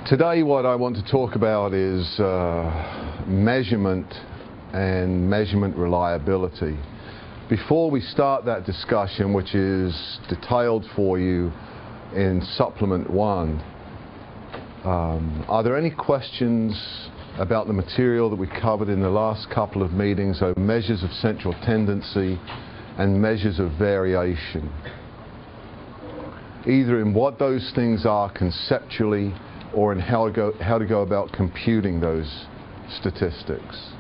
Today what I want to talk about is measurement and measurement reliability. Before we start that discussion, which is detailed for you in Supplement 1, are there any questions about the material that we covered in the last couple of meetings over measures of central tendency and measures of variation? Either in what those things are conceptually or in how to go about computing those statistics.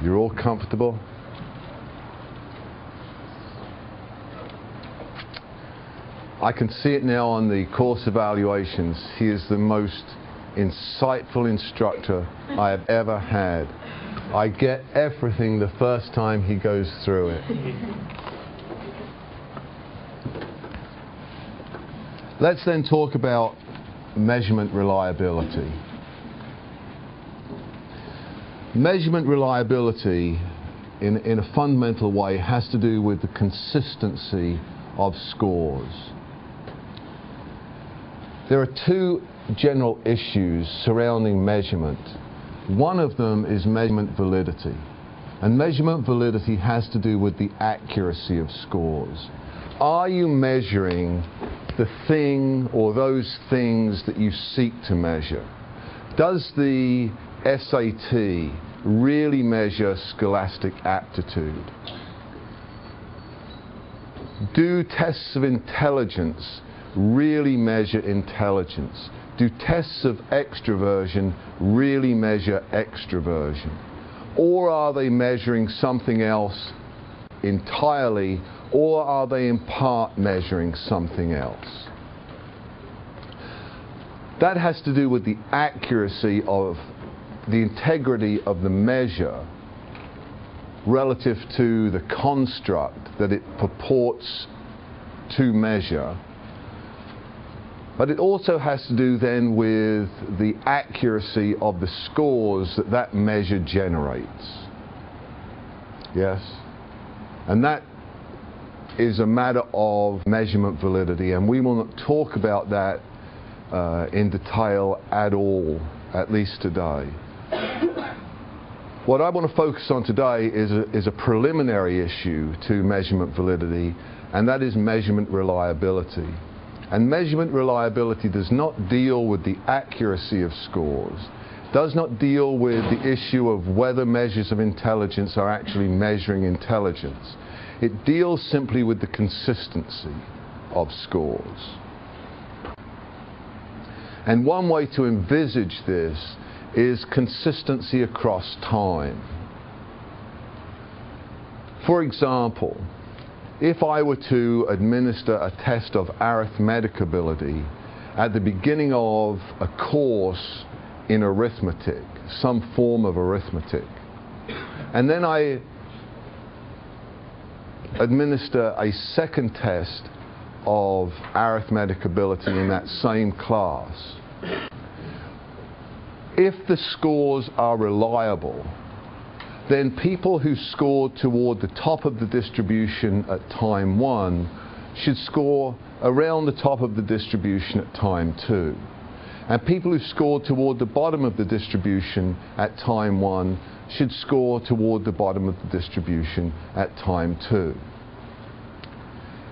You're all comfortable? I can see it now on the course evaluations. He is the most insightful instructor I have ever had. I get everything the first time he goes through it. Let's then talk about measurement reliability. Measurement reliability, in a fundamental way, has to do with the consistency of scores. There are two general issues surrounding measurement. One of them is measurement validity. And measurement validity has to do with the accuracy of scores. Are you measuring the thing or those things that you seek to measure? Does the SAT really measure scholastic aptitude? Do tests of intelligence really measure intelligence? Do tests of extroversion really measure extroversion? Or are they measuring something else entirely, or are they in part measuring something else? That has to do with the accuracy of the integrity of the measure relative to the construct that it purports to measure. But it also has to do then with the accuracy of the scores that that measure generates. Yes? And that is a matter of measurement validity, and we will not talk about that in detail at all, at least today. What I want to focus on today is a preliminary issue to measurement validity, and that is measurement reliability. And measurement reliability does not deal with the accuracy of scores, does not deal with the issue of whether measures of intelligence are actually measuring intelligence. It deals simply with the consistency of scores. And one way to envisage this is consistency across time. For example, if I were to administer a test of arithmetic ability at the beginning of a course in arithmetic, some form of arithmetic, and then I administer a second test of arithmetic ability in that same class, if the scores are reliable, then people who scored toward the top of the distribution at time 1 should score around the top of the distribution at time 2. And people who scored toward the bottom of the distribution at time 1 should score toward the bottom of the distribution at time 2.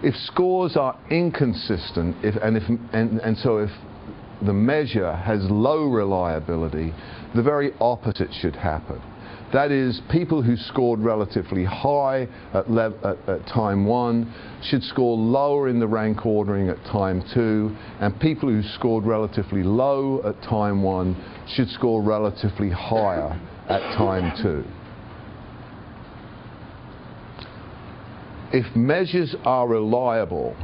If scores are inconsistent, so if the measure has low reliability, the very opposite should happen. That is, people who scored relatively high at time 1 should score lower in the rank ordering at time 2, and people who scored relatively low at time 1 should score relatively higher at time 2. If measures are reliable,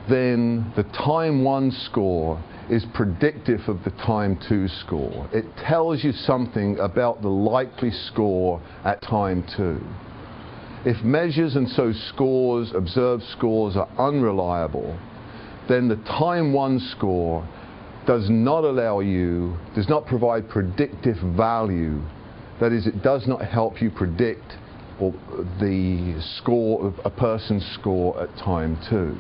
then the time 1 score is predictive of the time 2 score. It tells you something about the likely score at time 2. If measures and so scores, observed scores, are unreliable, then the time 1 score does not provide predictive value. That is, it does not help you predict or the score of a person's score at time 2.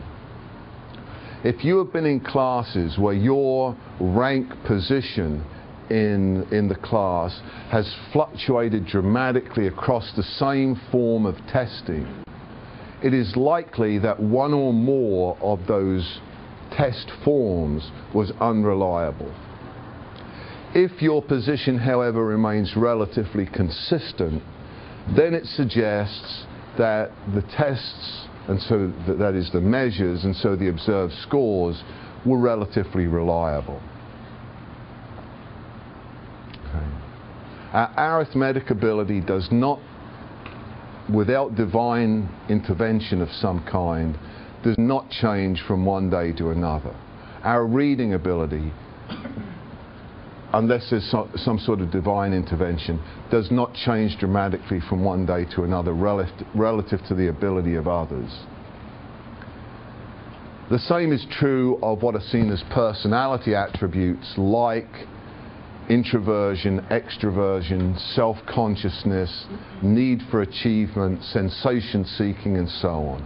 If you have been in classes where your rank position in the class has fluctuated dramatically across the same form of testing, it is likely that one or more of those test forms was unreliable. If your position, however, remains relatively consistent, then it suggests that the tests, and so that is the measures, and so the observed scores, were relatively reliable. Okay. Our arithmetic ability does not, without divine intervention of some kind, does not change from one day to another. Our reading ability, unless there's some sort of divine intervention, does not change dramatically from one day to another relative to the ability of others. The same is true of what are seen as personality attributes like introversion, extroversion, self-consciousness, need for achievement, sensation seeking, and so on.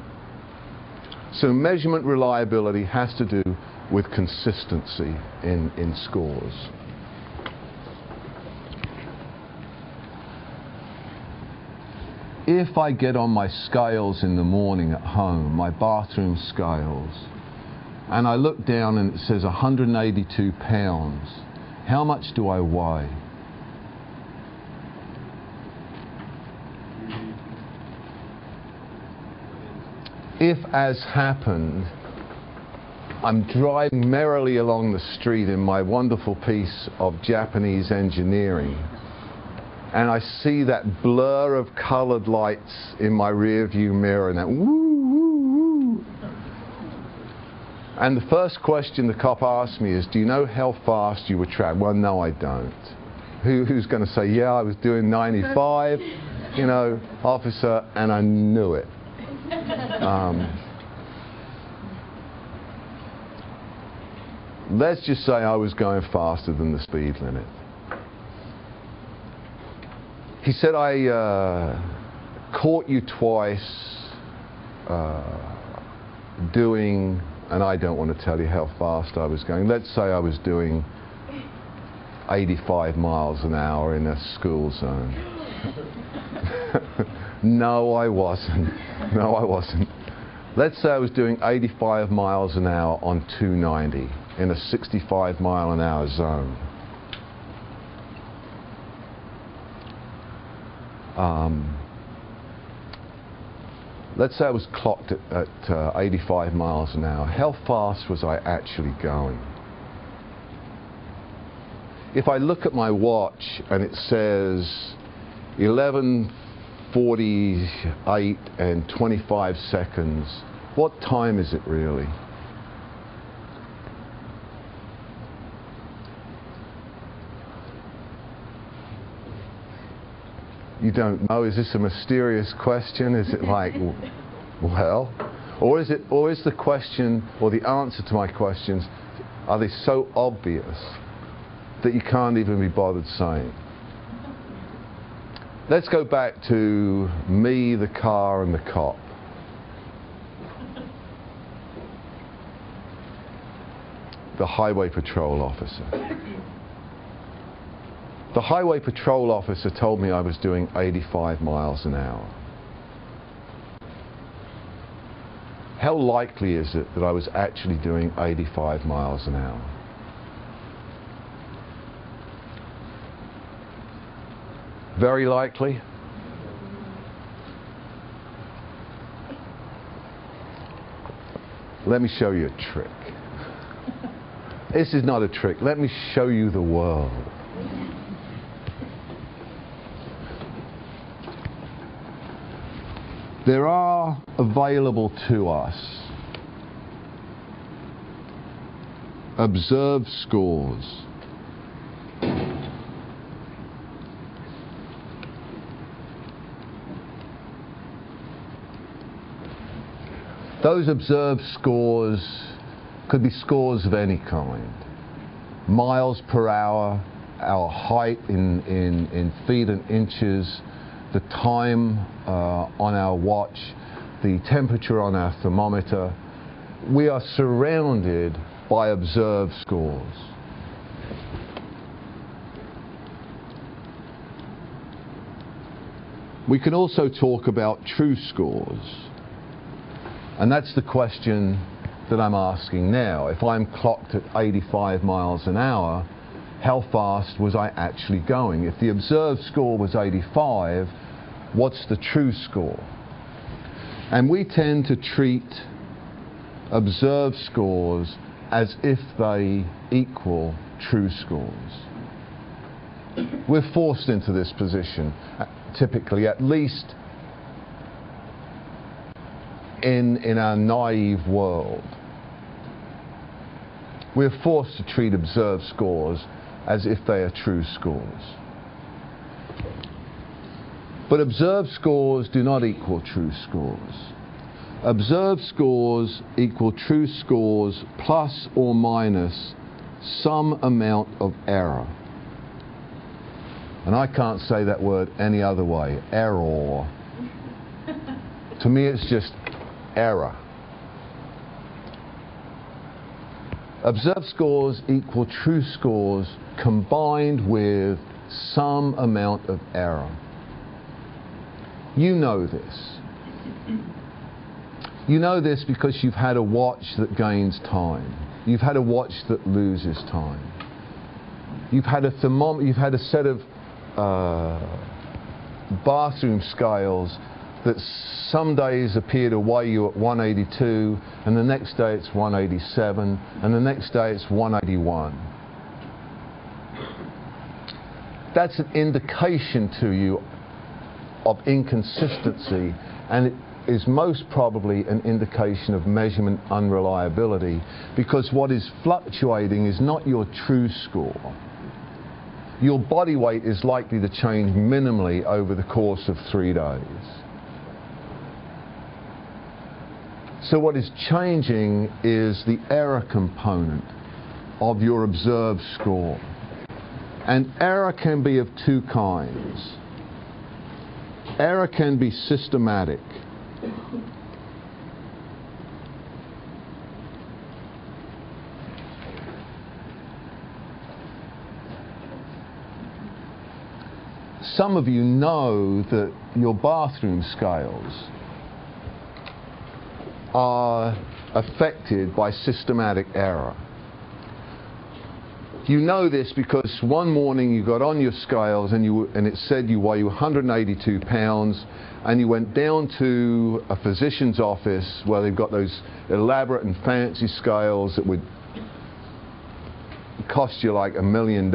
So measurement reliability has to do with consistency in scores. If I get on my scales in the morning at home, my bathroom scales, and I look down and it says 182 pounds, how much do I weigh? If, as happened, I'm driving merrily along the street in my wonderful piece of Japanese engineering, and I see that blur of colored lights in my rear view mirror and that woo, woo, woo. And the first question the cop asked me is, do you know how fast you were traveling? Well, no, I don't. Who's going to say, yeah, I was doing 95, you know, officer, and I knew it. Let's just say I was going faster than the speed limit. He said, I caught you twice doing, and I don't want to tell you how fast I was going. Let's say I was doing 85 miles an hour in a school zone. No, I wasn't. No, I wasn't. Let's say I was doing 85 miles an hour on 290 in a 65 mile an hour zone. Let's say I was clocked at 85 miles an hour. How fast was I actually going? If I look at my watch and it says 11:48 and 25 seconds, what time is it really? You don't know? Is this a mysterious question? Is it like, well, or is the question or the answer to my questions, are they so obvious that you can't even be bothered saying? Let's go back to me, the car, and the cop. The highway patrol officer. The highway patrol officer told me I was doing 85 miles an hour. How likely is it that I was actually doing 85 miles an hour? Very likely. Let me show you a trick. This is not a trick. Let me show you the world. There are available to us observed scores. Those observed scores could be scores of any kind. Miles per hour, our height in feet and inches, the time on our watch, the temperature on our thermometer. We are surrounded by observed scores. We can also talk about true scores, and that's the question that I'm asking now. If I'm clocked at 85 miles an hour, how fast was I actually going? If the observed score was 85, what's the true score? And we tend to treat observed scores as if they equal true scores. We're forced into this position, typically, at least in our naive world. We're forced to treat observed scores as if they are true scores. But observed scores do not equal true scores. Observed scores equal true scores plus or minus some amount of error. And I can't say that word any other way. Error. To me, it's just error. Observed scores equal true scores combined with some amount of error. You know this. You know this because you've had a watch that gains time. You've had a watch that loses time. You've had a thermometer, you've had a set of bathroom scales that some days appear to weigh you at 182, and the next day it's 187, and the next day it's 181. That's an indication to you of inconsistency, and it is most probably an indication of measurement unreliability, because what is fluctuating is not your true score. Your body weight is likely to change minimally over the course of 3 days. So what is changing is the error component of your observed score. And error can be of two kinds. Error can be systematic. Some of you know that your bathroom scales are affected by systematic error. You know this because one morning you got on your scales and it said you weigh 182 pounds, and you went down to a physician's office where they've got those elaborate and fancy scales that would cost you like $1 million,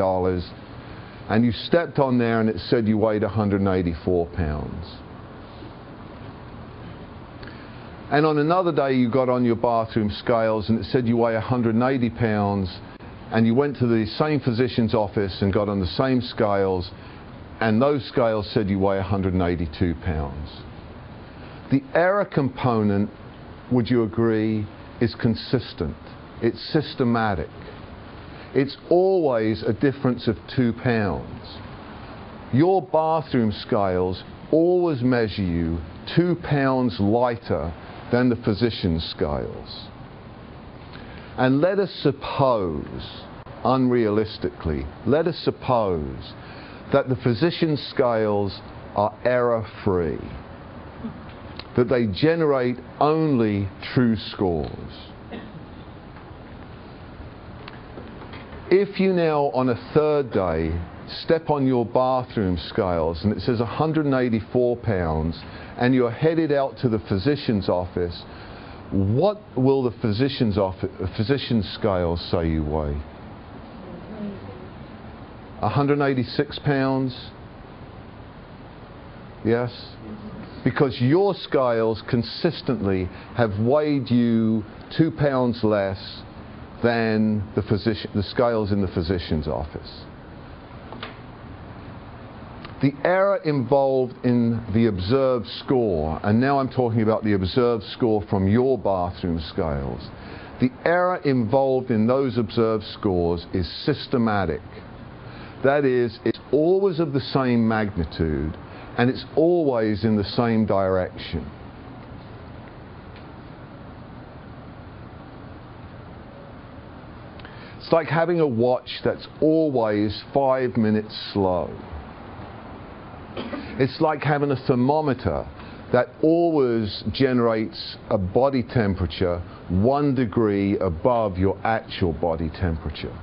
and you stepped on there and it said you weighed 184 pounds. And on another day you got on your bathroom scales and it said you weigh 180 pounds, and you went to the same physician's office and got on the same scales, and those scales said you weigh 182 pounds. The error component, would you agree, is consistent. It's systematic. It's always a difference of 2 pounds. Your bathroom scales always measure you 2 pounds lighter than the physician's scales. And let us suppose, unrealistically, let us suppose that the physician's scales are error-free, that they generate only true scores. If you now, on a third day, step on your bathroom scales and it says 184 pounds, and you're headed out to the physician's office, what will the physician's scales say you weigh? 186 pounds? Yes? Because your scales consistently have weighed you 2 pounds less than the scales in the physician's office. The error involved in the observed score, and now I'm talking about the observed score from your bathroom scales, the error involved in those observed scores is systematic. That is, it's always of the same magnitude, and it's always in the same direction. It's like having a watch that's always 5 minutes slow. It's like having a thermometer that always generates a body temperature 1 degree above your actual body temperature.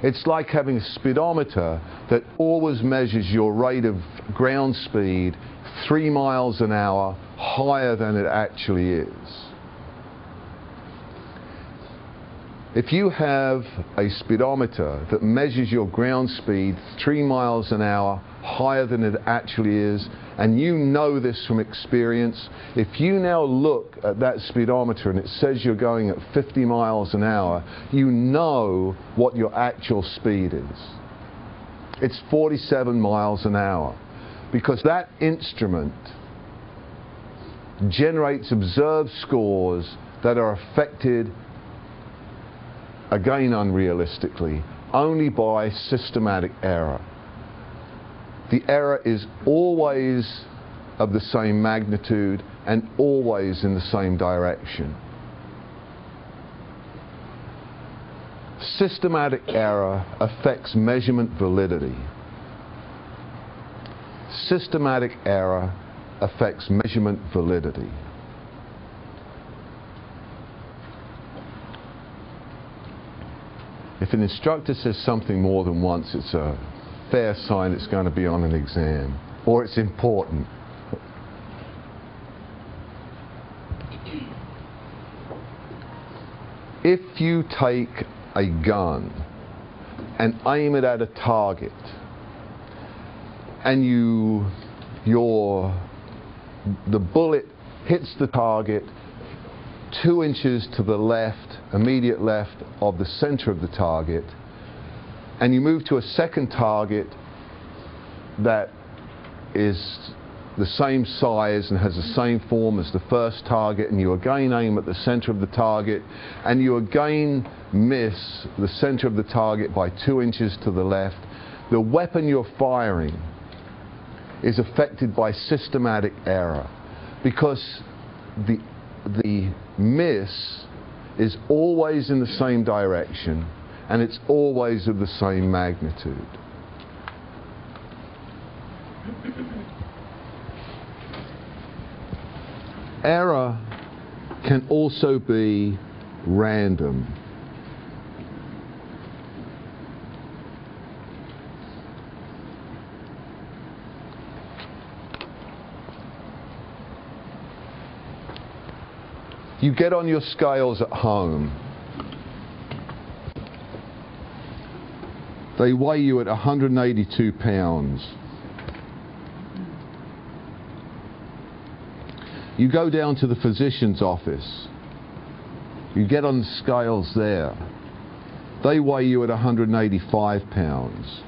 It's like having a speedometer that always measures your rate of ground speed 3 miles an hour higher than it actually is. If you have a speedometer that measures your ground speed 3 miles an hour higher than it actually is, and you know this from experience, if you now look at that speedometer and it says you're going at 50 miles an hour, you know what your actual speed is. It's 47 miles an hour, because that instrument generates observed scores that are affected, again unrealistically, only by systematic error. The error is always of the same magnitude and always in the same direction. Systematic error affects measurement validity. Systematic error affects measurement validity. If an instructor says something more than once, it's a fair sign it's going to be on an exam, or it's important. If you take a gun and aim it at a target, and the bullet hits the target 2 inches to the left, immediate left of the center of the target, and you move to a second target that is the same size and has the same form as the first target, and you again aim at the center of the target, and you again miss the center of the target by 2 inches to the left, the weapon you're firing is affected by systematic error, because the miss is always in the same direction and it's always of the same magnitude. Error can also be random. You get on your scales at home. They weigh you at 182 pounds. You go down to the physician's office. You get on the scales there. They weigh you at 185 pounds.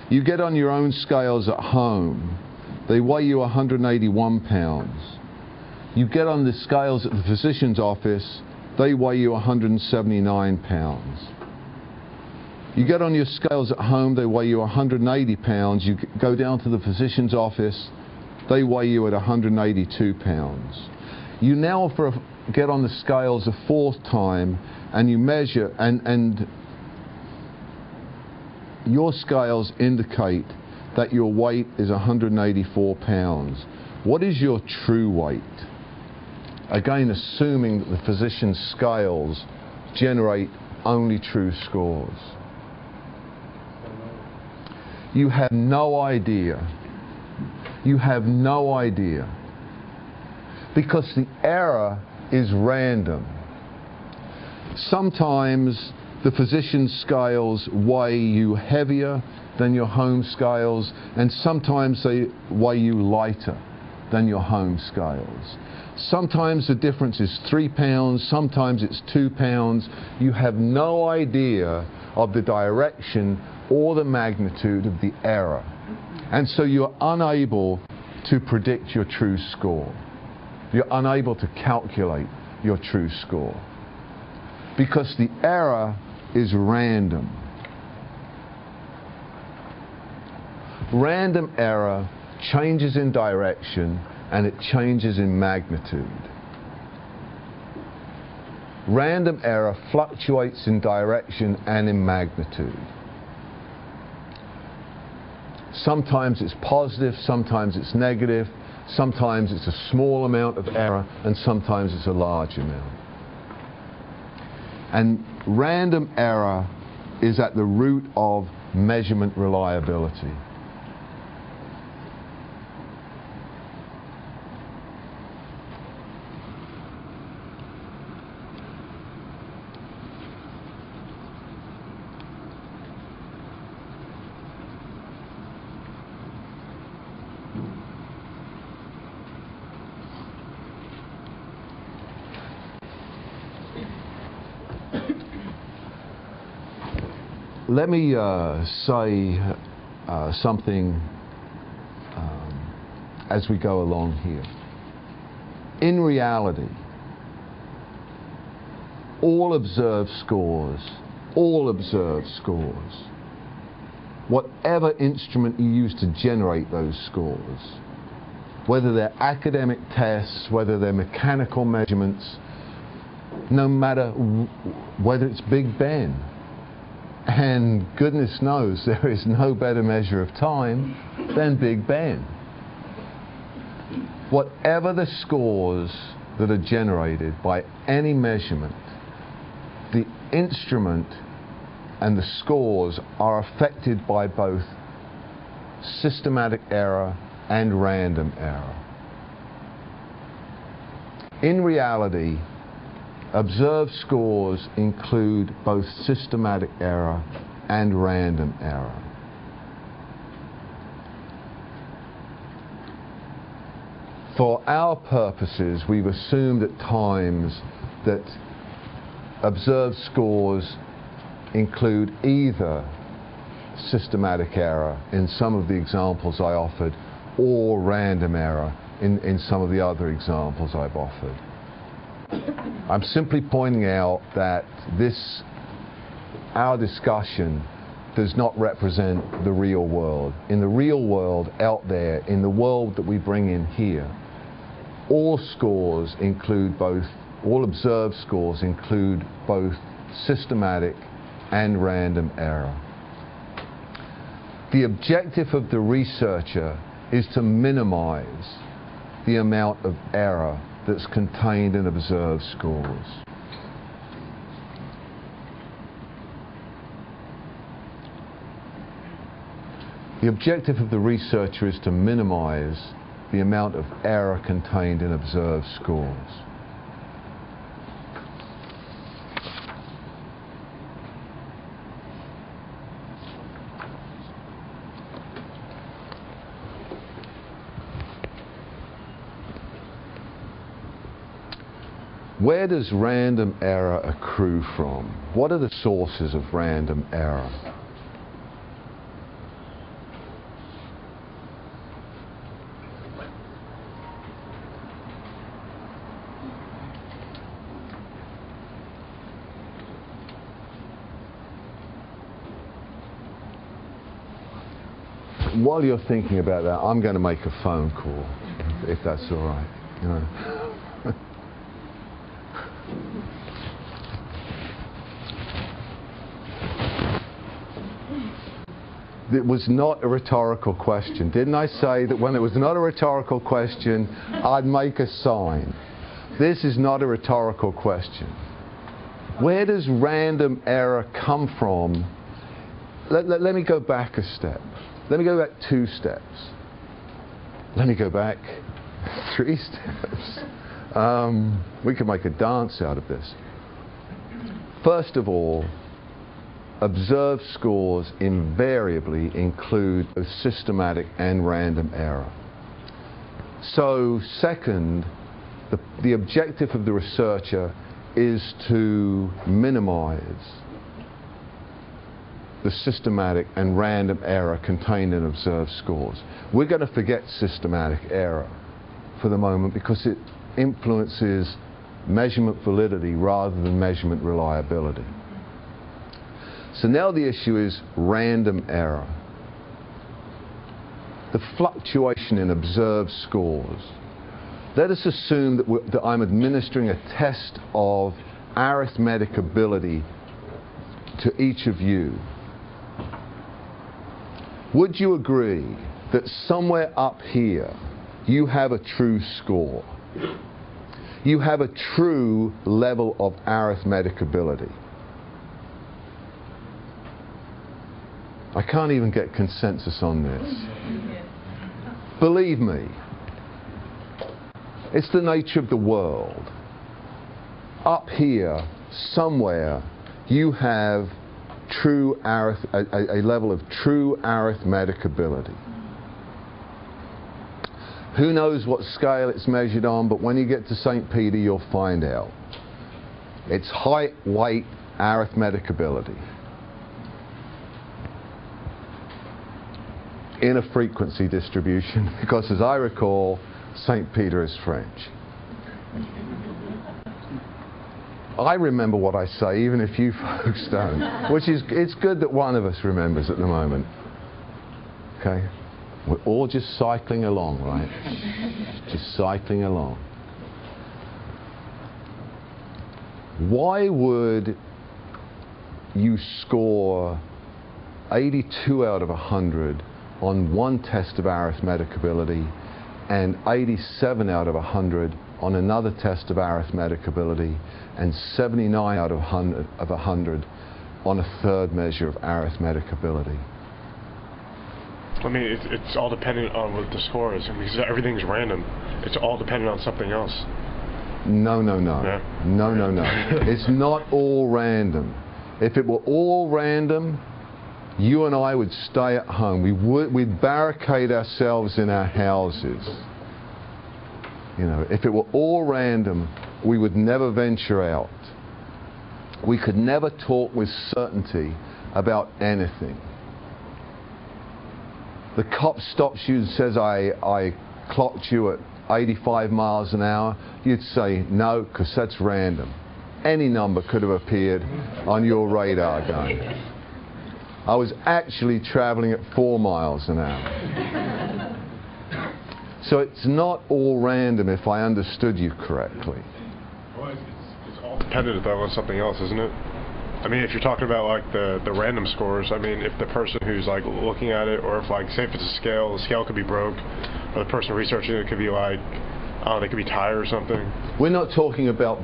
You get on your own scales at home. They weigh you 181 pounds. You get on the scales at the physician's office, they weigh you 179 pounds. You get on your scales at home, they weigh you 180 pounds. You go down to the physician's office, they weigh you at 182 pounds. You now get on the scales a fourth time and you measure, and your scales indicate that your weight is 184 pounds. What is your true weight? Again, assuming that the physician's scales generate only true scores. You have no idea. You have no idea. Because the error is random. Sometimes the physician's scales weigh you heavier than your home scales, and sometimes they weigh you lighter than your home scales. Sometimes the difference is 3 pounds, sometimes it's 2 pounds. You have no idea of the direction or the magnitude of the error. And so you're unable to predict your true score. You're unable to calculate your true score. Because the error is random. Random error changes in direction and it changes in magnitude. Random error fluctuates in direction and in magnitude. Sometimes it's positive, sometimes it's negative, sometimes it's a small amount of error, and sometimes it's a large amount. And random error is at the root of measurement reliability. Let me say something as we go along here. In reality, all observed scores, whatever instrument you use to generate those scores, whether they're academic tests, whether they're mechanical measurements, no matter whether it's Big Ben, and goodness knows there is no better measure of time than Big Ben. Whatever the scores that are generated by any measurement, the instrument and the scores are affected by both systematic error and random error. In reality, observed scores include both systematic error and random error. For our purposes, we've assumed at times that observed scores include either systematic error in some of the examples I offered or random error in some of the other examples I've offered. I'm simply pointing out that our discussion does not represent the real world. In the real world out there, in the world that we bring in here, all observed scores include both systematic and random error. The objective of the researcher is to minimize the amount of error that's contained in observed scores. The objective of the researcher is to minimize the amount of error contained in observed scores. Where does random error accrue from? What are the sources of random error? While you're thinking about that, I'm going to make a phone call, if that's all right. You know. It was not a rhetorical question. Didn't I say that when it was not a rhetorical question, I'd make a sign? This is not a rhetorical question. Where does random error come from? Let me go back a step. Let me go back 2 steps. Let me go back 3 steps. We could make a dance out of this. First of all, observed scores invariably include both systematic and random error. So second, the objective of the researcher is to minimize the systematic and random error contained in observed scores. We're going to forget systematic error for the moment because it influences measurement validity rather than measurement reliability. So now the issue is random error. the fluctuation in observed scores. Let us assume that I'm administering a test of arithmetic ability to each of you. Would you agree that somewhere up here you have a true score? You have a true level of arithmetic ability. I can't even get consensus on this. Believe me, it's the nature of the world. Up here, somewhere, you have a level of true arithmetic ability. Who knows what scale it's measured on, but when you get to St. Peter, you'll find out. It's height, weight, arithmetic ability. In a frequency distribution, because as I recall, St. Peter is French. I remember what I say, even if you folks don't. Which is, it's good that one of us remembers at the moment. Okay? We're all just cycling along, right? Just cycling along. Why would you score 82 out of 100 on one test of arithmetic ability and 87 out of 100 on another test of arithmetic ability and 79 out of 100 on a third measure of arithmetic ability? I mean, it's all dependent on what the score is. I mean, because everything's random. It's all dependent on something else. No. Yeah. No. It's not all random. If it were all random, you and I would stay at home. We'd barricade ourselves in our houses. You know, if it were all random, we would never venture out. We could never talk with certainty about anything. The cop stops you and says, I clocked you at 85 miles an hour. You'd say, no, because that's random. Any number could have appeared on your radar gun. I was actually traveling at 4 miles an hour. So it's not all random, if I understood you correctly. Well, it's all dependent on something else, isn't it? I mean, if you're talking about like the random scores, I mean, if the person who's like looking at it, or if like, say if it's a scale, the scale could be broke, or the person researching it could be like, oh, they could be tired or something. We're not talking about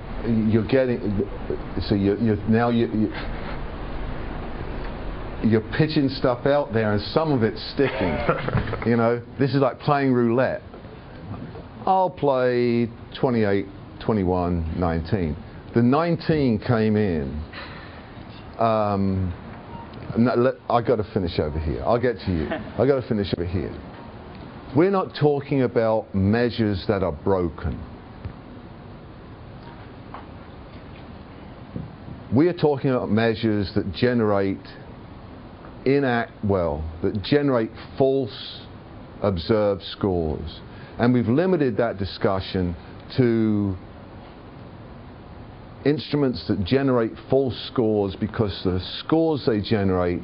you're pitching stuff out there and some of it's sticking. You know, this is like playing roulette. I'll play 28, 21, 19. The 19 came in. I got to finish over here. I'll get to you. I got to finish over here. We're not talking about measures that are broken. We are talking about measures that generate that generate false observed scores. And we've limited that discussion to instruments that generate false scores because the scores they generate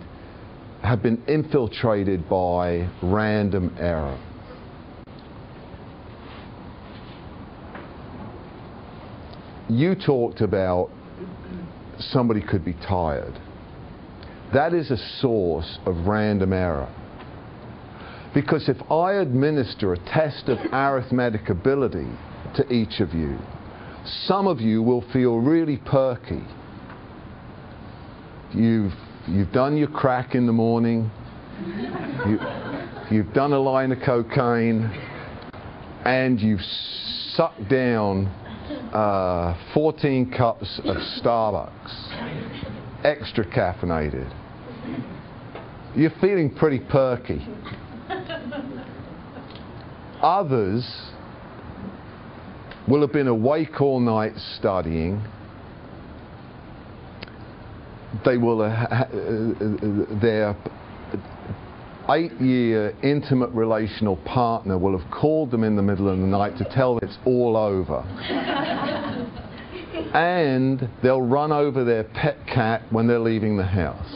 have been infiltrated by random error. You talked about somebody could be tired. That is a source of random error. Because if I administer a test of arithmetic ability to each of you, some of you will feel really perky. You've done your crack in the morning, you've done a line of cocaine, and you've sucked down 14 cups of Starbucks, extra caffeinated. You're feeling pretty perky. Others will have been awake all night studying. They will their 8-year intimate relational partner will have called them in the middle of the night to tell them it's all over. And they'll run over their pet cat when they're leaving the house.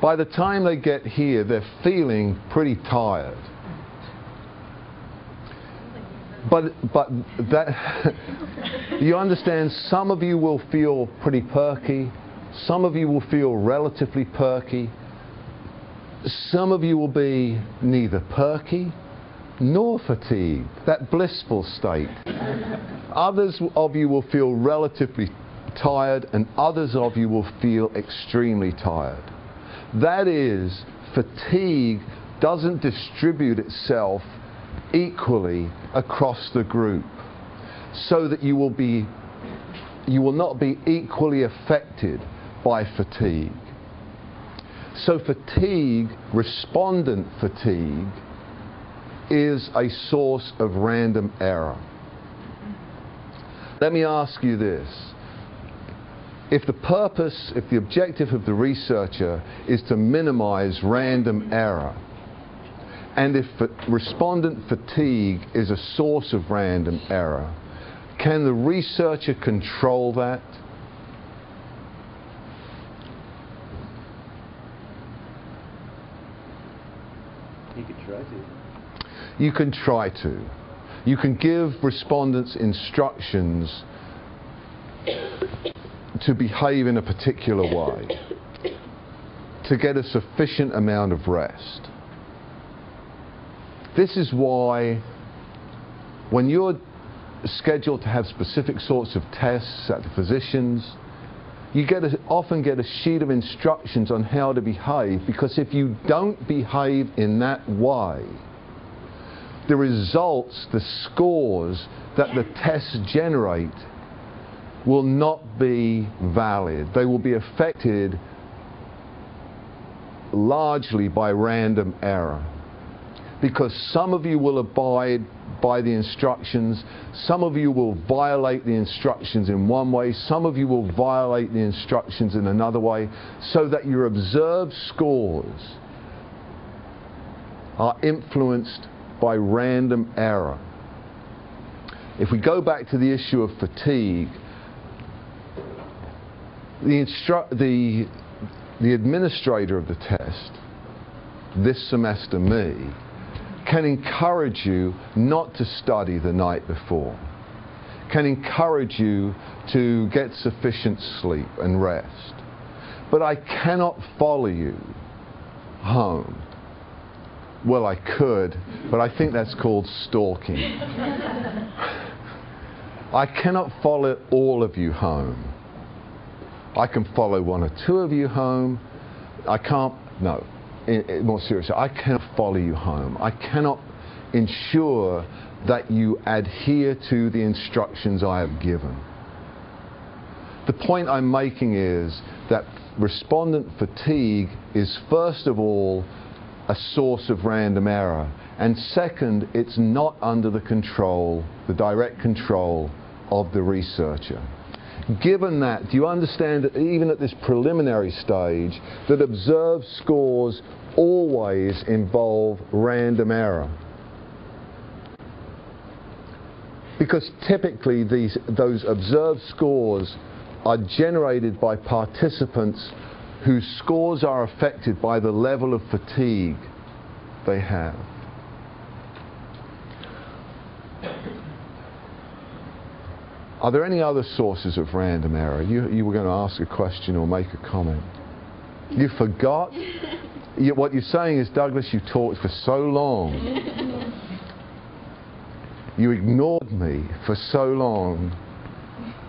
By the time they get here, they're feeling pretty tired. But that, you understand, some of you will feel pretty perky, some of you will feel relatively perky, some of you will be neither perky nor fatigued, that blissful state. Others of you will feel relatively tired, and others of you will feel extremely tired. That is, fatigue doesn't distribute itself equally across the group, so that you will not be equally affected by fatigue. So fatigue, respondent fatigue, is a source of random error. Let me ask you this. If the objective of the researcher is to minimize random error, and if respondent fatigue is a source of random error, can the researcher control that? You could try to. You can try to. You can give respondents instructions to behave in a particular way, to get a sufficient amount of rest. This is why when you're scheduled to have specific sorts of tests at the physicians, you often get a sheet of instructions on how to behave, because if you don't behave in that way, the results, the scores that the tests generate will not be valid. They will be affected largely by random error, because some of you will abide by the instructions, some of you will violate the instructions in one way, some of you will violate the instructions in another way, so that your observed scores are influenced by random error. If we go back to the issue of fatigue, the administrator of the test, this semester me, can encourage you not to study the night before, can encourage you to get sufficient sleep and rest. But I cannot follow you home. Well, I could, but I think that's called stalking. I cannot follow all of you home. I can follow one or two of you home. I can't, no, more seriously, I cannot follow you home. I cannot ensure that you adhere to the instructions I have given. The point I'm making is that respondent fatigue is, first of all, a source of random error, and second, it's not under the control, the direct control of the researcher. Given that, do you understand that even at this preliminary stage, that observed scores always involve random error? Because typically those observed scores are generated by participants whose scores are affected by the level of fatigue they have. Are there any other sources of random error? You were going to ask a question or make a comment. You forgot? What you're saying is, Douglas, you talked for so long. You ignored me for so long.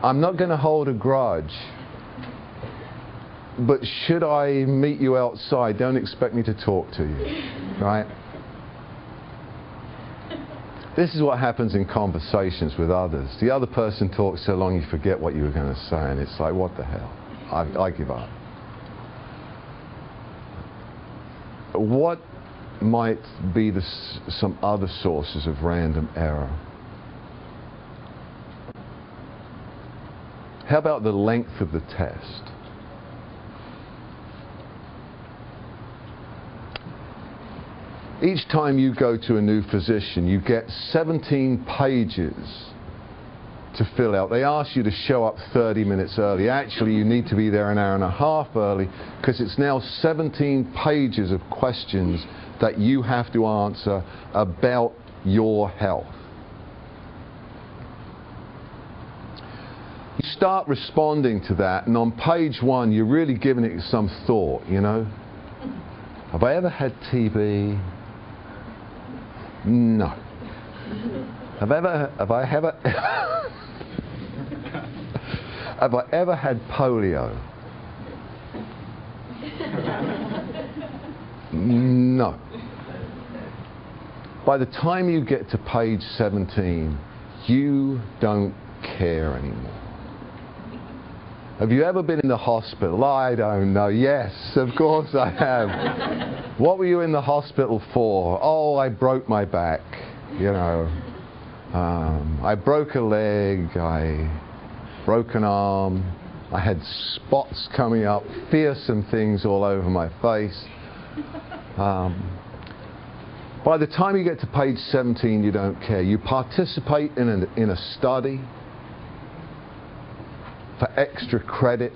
I'm not going to hold a grudge. But should I meet you outside, don't expect me to talk to you, right? This is what happens in conversations with others. The other person talks so long you forget what you were going to say, and it's like, what the hell? I give up. What might be some other sources of random error? How about the length of the test? Each time you go to a new physician, you get 17 pages to fill out. They ask you to show up 30 minutes early. Actually, you need to be there an hour and a half early, because it's now 17 pages of questions that you have to answer about your health. You start responding to that, and on page 1 you're really giving it some thought, you know. Have I ever had TB? No. Have I ever had polio? No. By the time you get to page 17, you don't care anymore. Have you ever been in the hospital? I don't know. Yes, of course I have. What were you in the hospital for? Oh, I broke my back, you know. I broke a leg, I broke an arm, I had spots coming up, fearsome things all over my face. By the time you get to page 17, you don't care. You participate in a study for extra credit,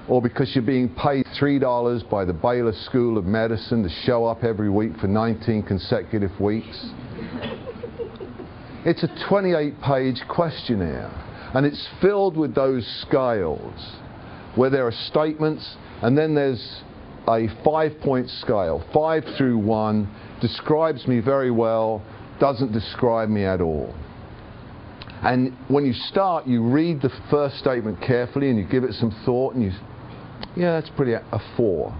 or because you're being paid $3 by the Baylor School of Medicine to show up every week for 19 consecutive weeks. It's a 28-page questionnaire, and it's filled with those scales where there are statements, and then there's a 5-point scale. 5 through 1 describes me very well, doesn't describe me at all. And when you start, you read the first statement carefully and you give it some thought, and yeah, that's pretty, a 4.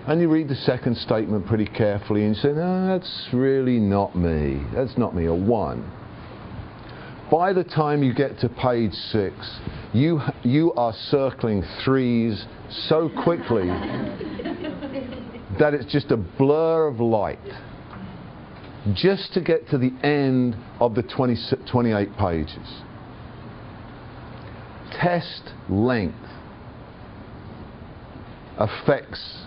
And you read the second statement pretty carefully and you say, no, that's really not me. That's not me, a 1. By the time you get to page 6, you are circling 3s so quickly that it's just a blur of light, just to get to the end of the 28 pages. Test length affects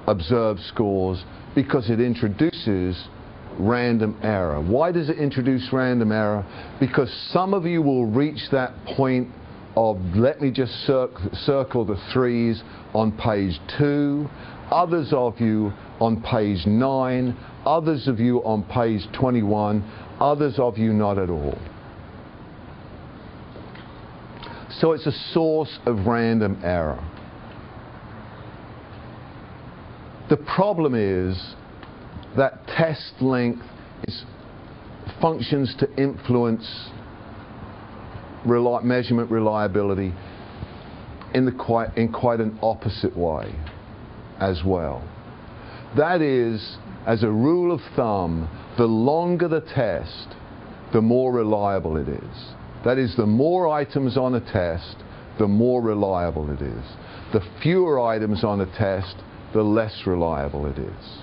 observed scores because it introduces random error. Why does it introduce random error? Because some of you will reach that point of, let me just circle the 3s on page 2, others of you on page 9, others of you on page 21, others of you not at all. So it's a source of random error. The problem is that test length functions to influence measurement reliability in quite an opposite way as well. That is, as a rule of thumb, the longer the test, the more reliable it is. That is, the more items on a test, the more reliable it is. The fewer items on a test, the less reliable it is.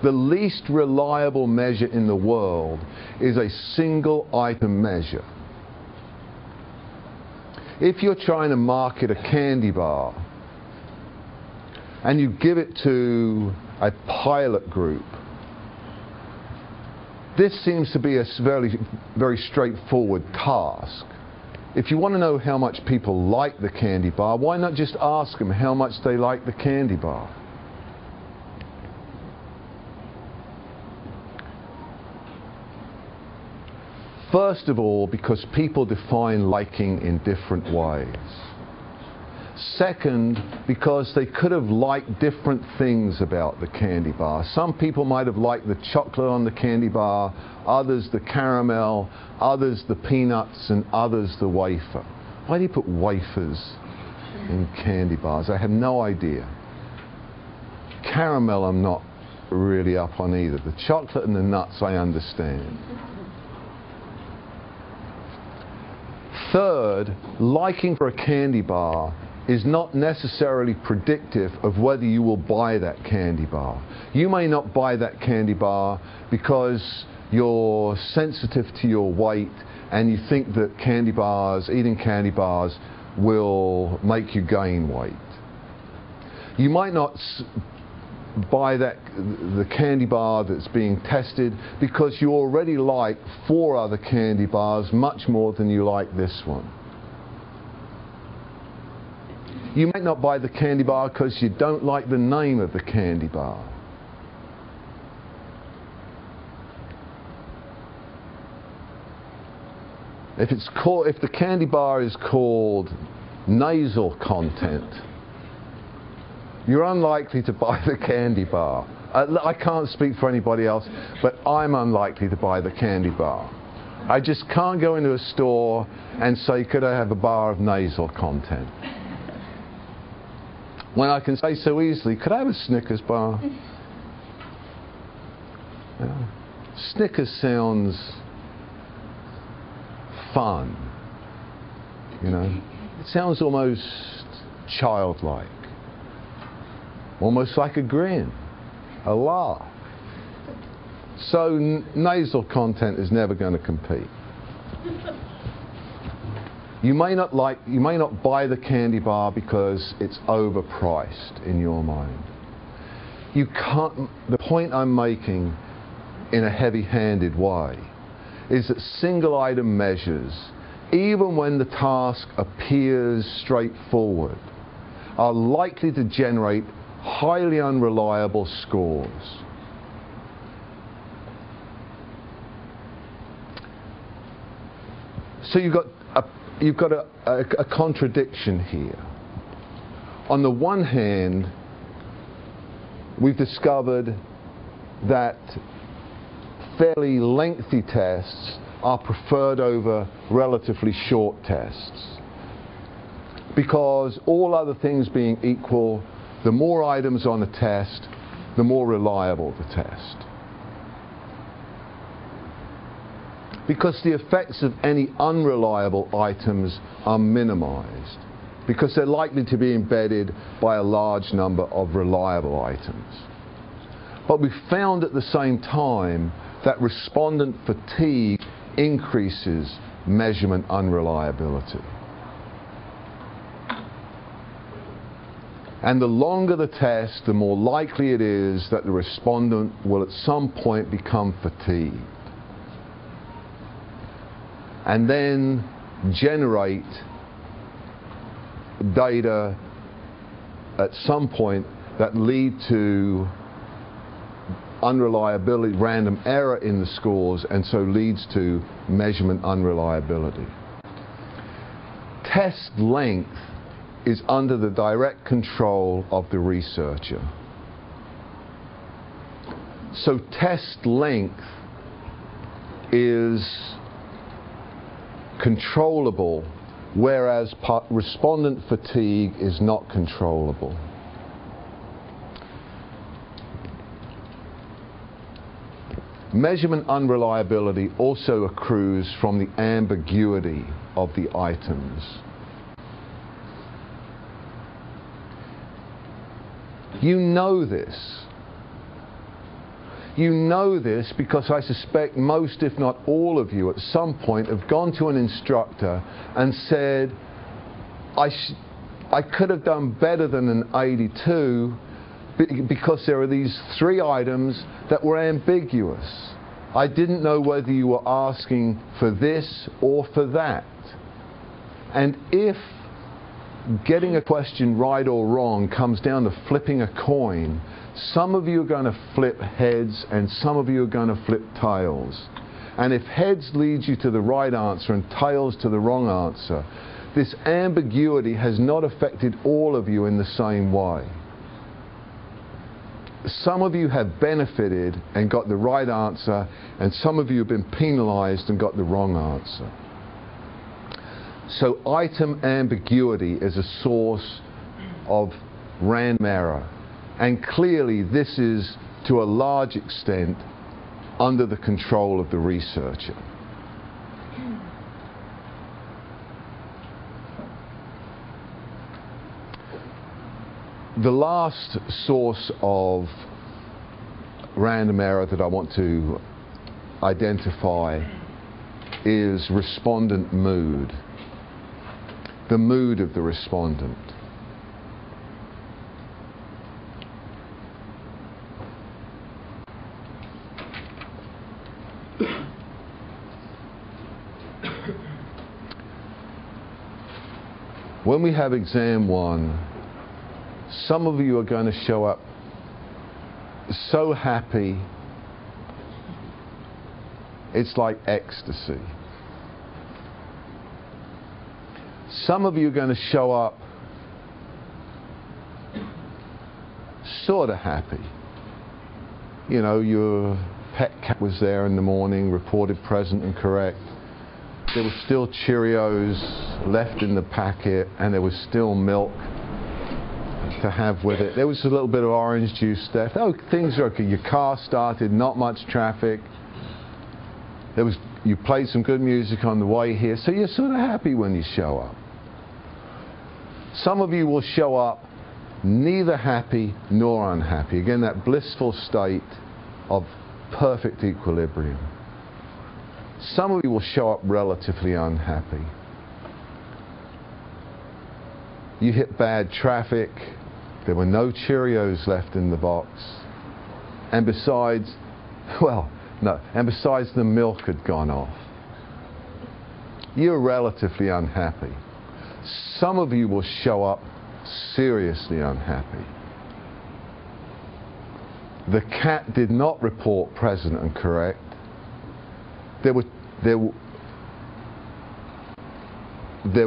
The least reliable measure in the world is a single item measure. If you're trying to market a candy bar and you give it to a pilot group, this seems to be a very straightforward task. If you want to know how much people like the candy bar, why not just ask them how much they like the candy bar? First of all, because people define liking in different ways. Second, because they could have liked different things about the candy bar. Some people might have liked the chocolate on the candy bar, others the caramel, others the peanuts, and others the wafer. Why do you put wafers in candy bars? I have no idea. Caramel I'm not really up on either. The chocolate and the nuts I understand. Third, liking for a candy bar is not necessarily predictive of whether you will buy that candy bar. You may not buy that candy bar because you're sensitive to your weight and you think that eating candy bars will make you gain weight. You might not buy the candy bar that's being tested because you already like 4 other candy bars much more than you like this one. You might not buy the candy bar because you don't like the name of the candy bar. If the candy bar is called nasal content, you're unlikely to buy the candy bar. I can't speak for anybody else, but I'm unlikely to buy the candy bar. I just can't go into a store and say, could I have a bar of nasal content? When I can say so easily, could I have a Snickers bar? Yeah. Snickers sounds fun, you know. It sounds almost childlike, almost like a grin, a laugh. So nasal content is never going to compete. You may not buy the candy bar because it's overpriced in your mind. You can't. The point I'm making in a heavy-handed way is that single item measures, even when the task appears straightforward, are likely to generate highly unreliable scores. So you've got a contradiction here. On the one hand, we've discovered that fairly lengthy tests are preferred over relatively short tests, because all other things being equal, the more items on a test, the more reliable the test. Because the effects of any unreliable items are minimized, because they're likely to be embedded by a large number of reliable items. But we found at the same time that respondent fatigue increases measurement unreliability. And the longer the test, the more likely it is that the respondent will at some point become fatigued, and then generate data at some point that lead to unreliability, random error in the scores, and so leads to measurement unreliability. Test length is under the direct control of the researcher. So test length is controllable, whereas respondent fatigue is not controllable. Measurement unreliability also accrues from the ambiguity of the items. You know this. You know this because I suspect most, if not all of you, at some point have gone to an instructor and said, I could have done better than an 82 because there are these 3 items that were ambiguous. I didn't know whether you were asking for this or for that. And if getting a question right or wrong comes down to flipping a coin, some of you are going to flip heads and some of you are going to flip tails. And if heads leads you to the right answer and tails to the wrong answer, this ambiguity has not affected all of you in the same way. Some of you have benefited and got the right answer, and some of you have been penalized and got the wrong answer. So item ambiguity is a source of random error. And clearly this is, to a large extent, under the control of the researcher. The last source of random error that I want to identify is respondent mood. The mood of the respondent. when we have exam 1, some of you are going to show up so happy, it's like ecstasy. Some of you are going to show up sort of happy. You know, your pet cat was there in the morning, reported present and correct. There were still Cheerios left in the packet, and there was still milk to have with it. There was a little bit of orange juice left. Oh, things are okay. Your car started, not much traffic. You played some good music on the way here, so you're sort of happy when you show up. Some of you will show up neither happy nor unhappy. Again, that blissful state of perfect equilibrium. Some of you will show up relatively unhappy. You hit bad traffic, there were no Cheerios left in the box, and besides, the milk had gone off. You're relatively unhappy. Some of you will show up seriously unhappy. The cat did not report present and correct. There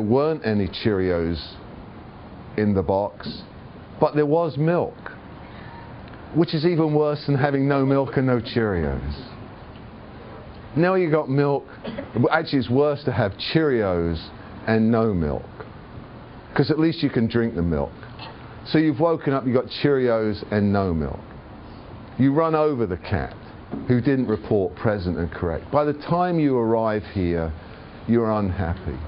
weren't any Cheerios in the box, but there was milk, which is even worse than having no milk and no Cheerios. Now you got milk. Actually, it's worse to have Cheerios and no milk, because at least you can drink the milk. So you've woken up, you've got Cheerios and no milk. You run over the cat who didn't report present and correct. By the time you arrive here, you're unhappy.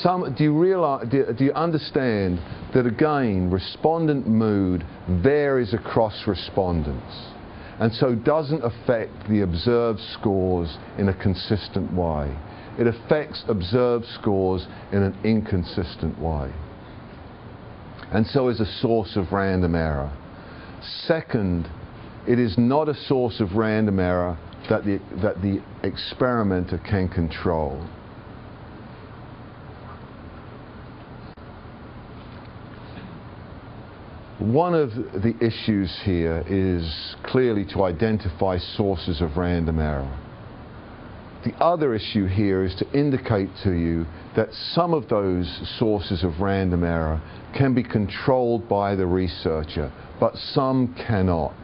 Do you understand that, again, respondent mood varies across respondents, and so doesn't affect the observed scores in a consistent way. It affects observed scores in an inconsistent way, and so is a source of random error. Second, it is not a source of random error that the experimenter can control. One of the issues here is clearly to identify sources of random error. The other issue here is to indicate to you that some of those sources of random error can be controlled by the researcher, but some cannot.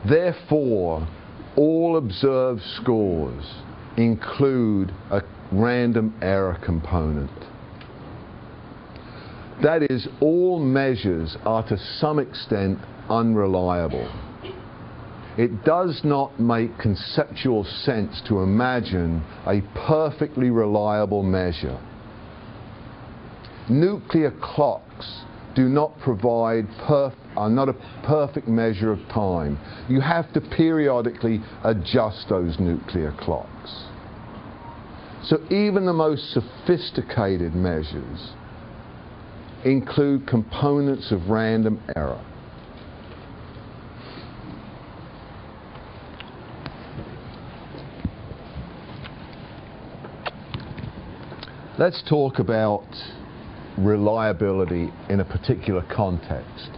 Therefore, all observed scores include a random error component. That is, all measures are to some extent unreliable. It does not make conceptual sense to imagine a perfectly reliable measure. Nuclear clocks do not are not a perfect measure of time. You have to periodically adjust those nuclear clocks. So even the most sophisticated measures include components of random error. Let's talk about reliability in a particular context.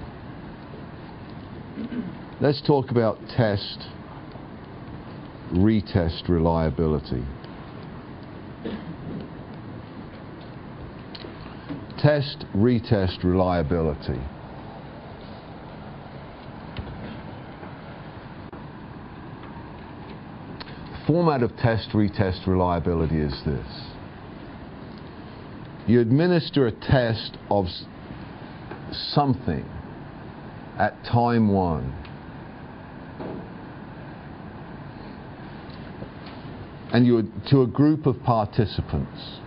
Let's talk about test-retest reliability. Test-retest reliability. The format of test-retest reliability is this. You administer a test of something at time 1. And to a group of participants.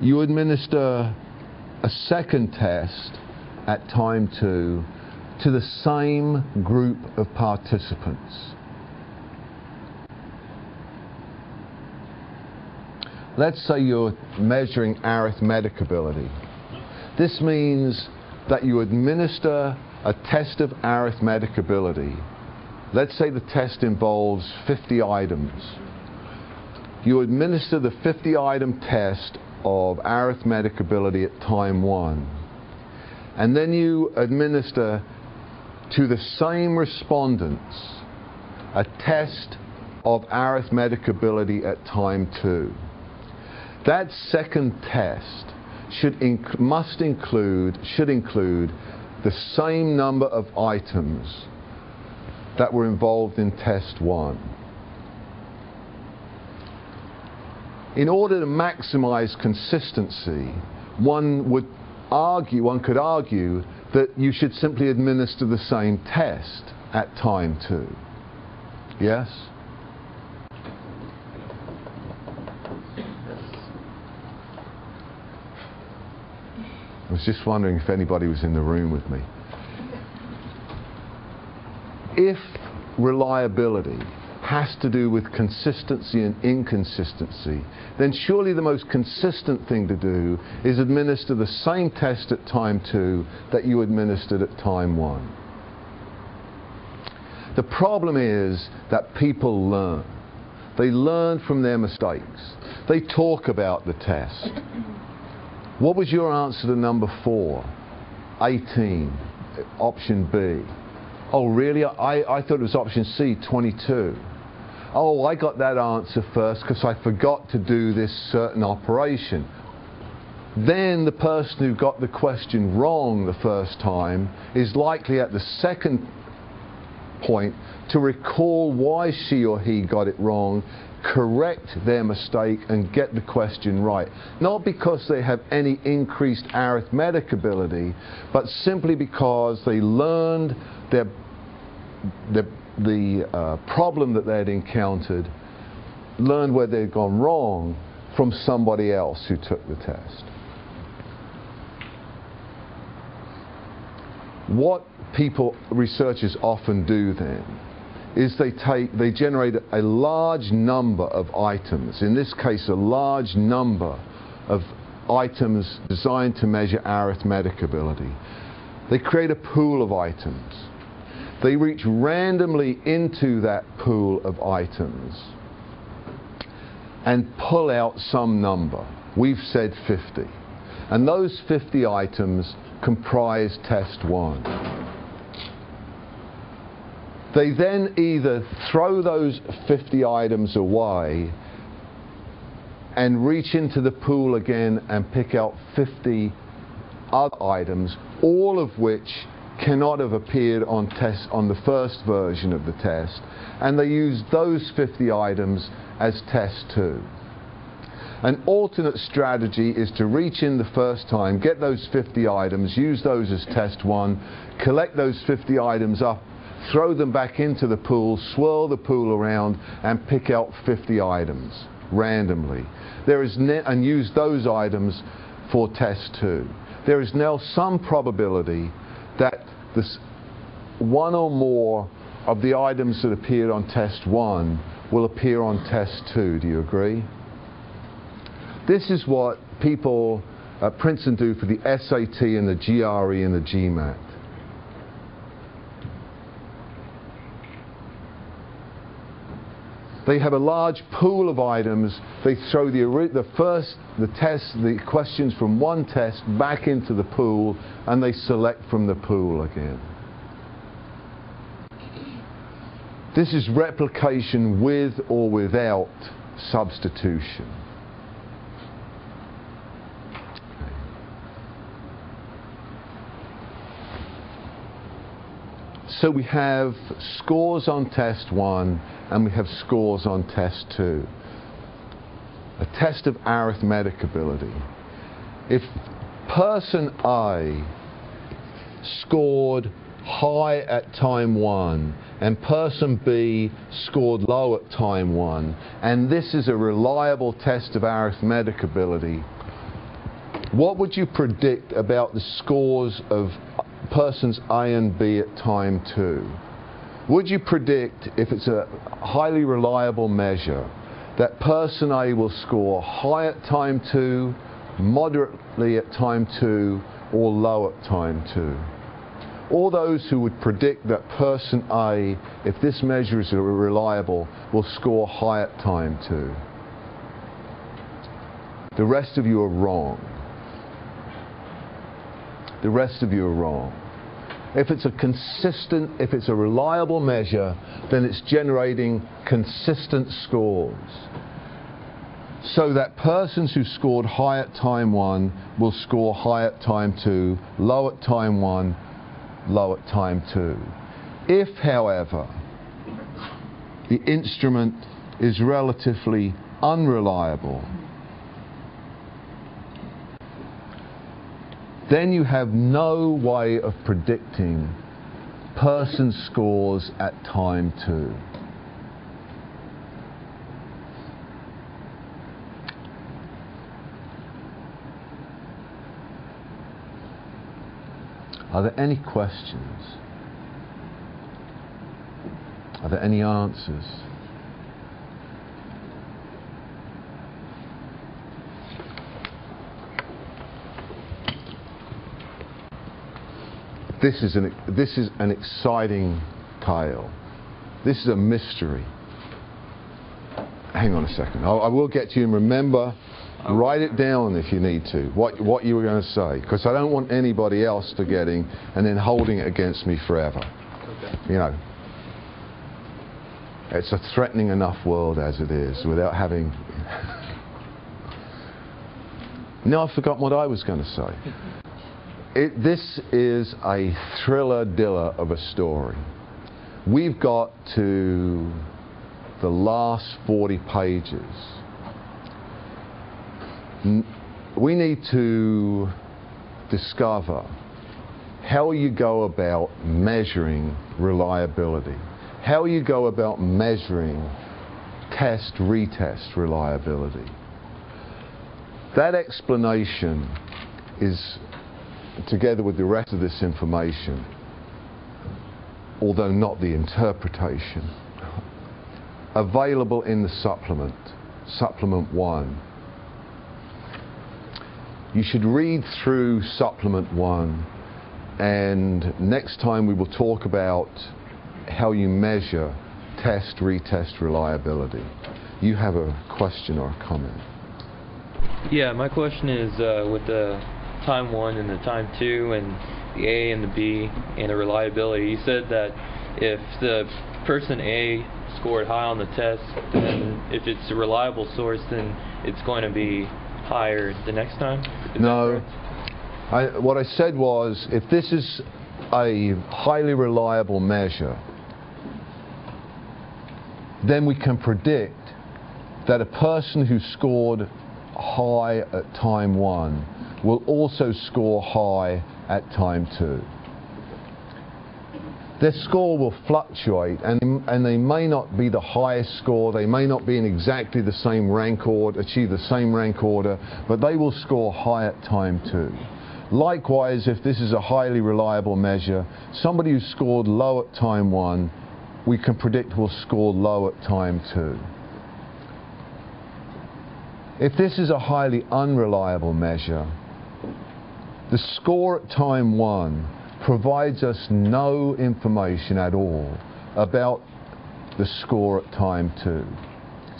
You administer a second test at time 2 to the same group of participants. Let's say you're measuring arithmetic ability. This means that you administer a test of arithmetic ability. Let's say the test involves 50 items. you administer the 50-item test of arithmetic ability at time 1, and then you administer to the same respondents a test of arithmetic ability at time 2. That second test should include the same number of items that were involved in test 1. In order to maximize consistency, one could argue that you should simply administer the same test at time 2. Yes? I was just wondering if anybody was in the room with me. If reliability has to do with consistency and inconsistency, then surely the most consistent thing to do is administer the same test at time 2 that you administered at time 1. The problem is that people learn. They learn from their mistakes. They talk about the test. What was your answer to number 4? 18, option B. Oh really? I thought it was option C, 22. Oh, I got that answer first because I forgot to do this certain operation. Then the person who got the question wrong the first time is likely at the second point to recall why she or he got it wrong, correct their mistake and get the question right. Not because they have any increased arithmetic ability, but simply because they learned the problem that they had encountered, learned where they had gone wrong from somebody else who took the test. What researchers often do then is they generate a large number of items, in this case a large number of items designed to measure arithmetic ability. They create a pool of items. They reach randomly into that pool of items and pull out some number. We've said 50. And those 50 items comprise test 1. They then either throw those 50 items away and reach into the pool again and pick out 50 other items, all of which cannot have appeared on the first version of the test, and they use those 50 items as test 2. An alternate strategy is to reach in the first time, get those 50 items, use those as test 1, collect those 50 items up, throw them back into the pool, swirl the pool around and pick out 50 items randomly. And use those items for test 2. There is now some probability that one or more of the items that appeared on test 1 will appear on test 2. Do you agree? This is what people at Princeton do for the SAT and the GRE and the GMAT. They have a large pool of items. They throw the questions from one test back into the pool, and they select from the pool again. This is replication with or without substitution. So we have scores on test 1 and we have scores on test 2. A test of arithmetic ability. If person A scored high at time 1 and person B scored low at time 1, and this is a reliable test of arithmetic ability, what would you predict about the scores of persons A and B at time 2? Would you predict, if it's a highly reliable measure, that person A will score high at time 2, moderately at time 2, or low at time 2? Or those who would predict that person A, if this measure is reliable, will score high at time 2? The rest of you are wrong. The rest of you are wrong. If it's a consistent, if it's a reliable measure, then it's generating consistent scores. So that persons who scored high at time 1 will score high at time 2, low at time 1, low at time 2. If, however, the instrument is relatively unreliable, then you have no way of predicting person scores at time 2. Are there any questions? Are there any answers? This is an exciting tale. This is a mystery. Hang on a second. I will get to you, and remember, write it down if you need to, what you were going to say, because I don't want anybody else forgetting and then holding it against me forever. Okay. You know, it's a threatening enough world as it is without having... No, I've forgotten what I was going to say. This is a thriller-diller of a story. We've got to the last 40 pages. We need to discover how you go about measuring reliability, how you go about measuring test-retest reliability. That explanation is, together with the rest of this information, although not the interpretation, available in the supplement, Supplement 1. You should read through Supplement 1, and next time we will talk about how you measure test-retest reliability. You have a question or a comment? Yeah, my question is with the time 1 and the time 2 and the A and the B and the reliability. You said that if the person A scored high on the test, then if it's a reliable source, then it's going to be higher the next time? No. What I said was, if this is a highly reliable measure, then we can predict that a person who scored high at time 1 will also score high at time 2. Their score will fluctuate, and they may not be the highest score, they may not be in exactly the same rank order, achieve the same rank order, but they will score high at time 2. Likewise, if this is a highly reliable measure, somebody who scored low at time 1, we can predict will score low at time 2. If this is a highly unreliable measure, the score at time 1 provides us no information at all about the score at time 2,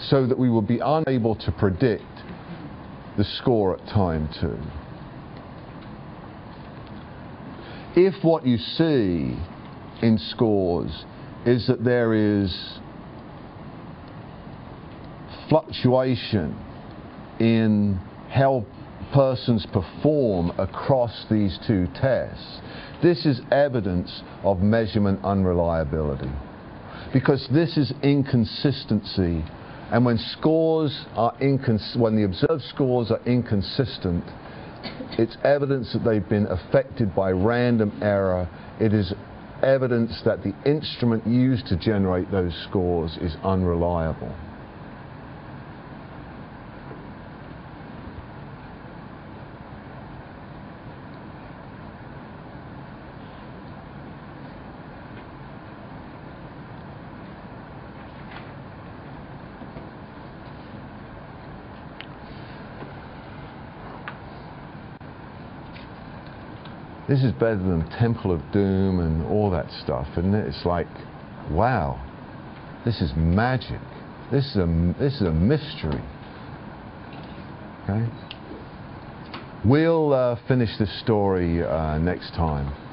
so that we will be unable to predict the score at time 2. If what you see in scores is that there is fluctuation in how persons perform across these two tests, this is evidence of measurement unreliability, because this is inconsistency, and when scores are when the observed scores are inconsistent, it's evidence that they've been affected by random error. It is evidence that the instrument used to generate those scores is unreliable. This is better than Temple of Doom and all that stuff, isn't it? It's like, wow, this is magic. This is a mystery. Okay? We'll finish this story next time.